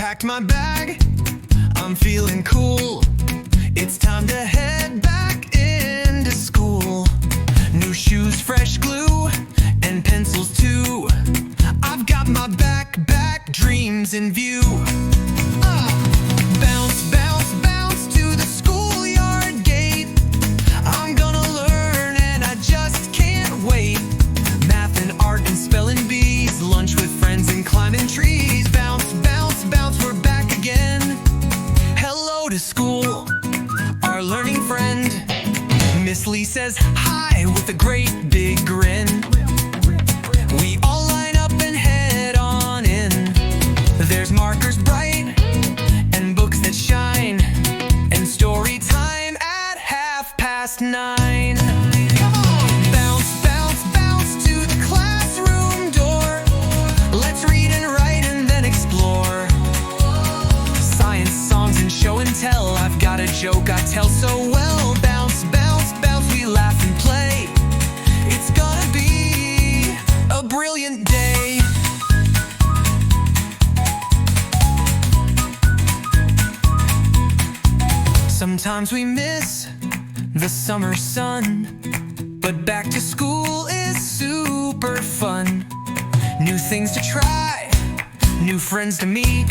packed my bag, I'm feeling cool. It's time to head back into school. New shoes, fresh glue, and pencils too. I've got my backpack dreams in view. Bounce, bounce, bounce to the schoolyard gate. I'm gonna learn and I just can't wait. Math and art and spelling bees, lunch with friends and climbing trees. Bounce, bounce, bounce, we're back again. Hello to school, our learning friend. Miss Lee says hi with a great big grin. We all line up and head on in. There's markers bright and books that shine, and story time at 9:30. Come on! Bounce, bounce, bounce to the classroom door. Let's read and write and then explore. Science songs and show and tell. I've got a joke I tell so well. Bounce, bounce, bounce, we laugh and play. It's gonna be a brilliant day. Sometimes we miss the summer sun, but back to school is super fun. New things to try, new friends to meet,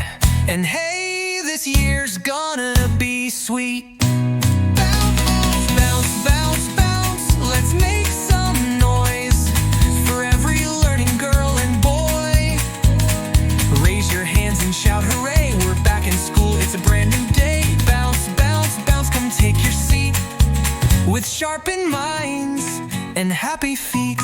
and hey, this year's gonna be sweet. Bounce, bounce, bounce, bounce, let's make some noise for every learning girl and boy. Raise your hands and shout hooray, we're back in school, it's a brand new day. Bounce, bounce, bounce, come take your seat with sharpened minds and happy feet.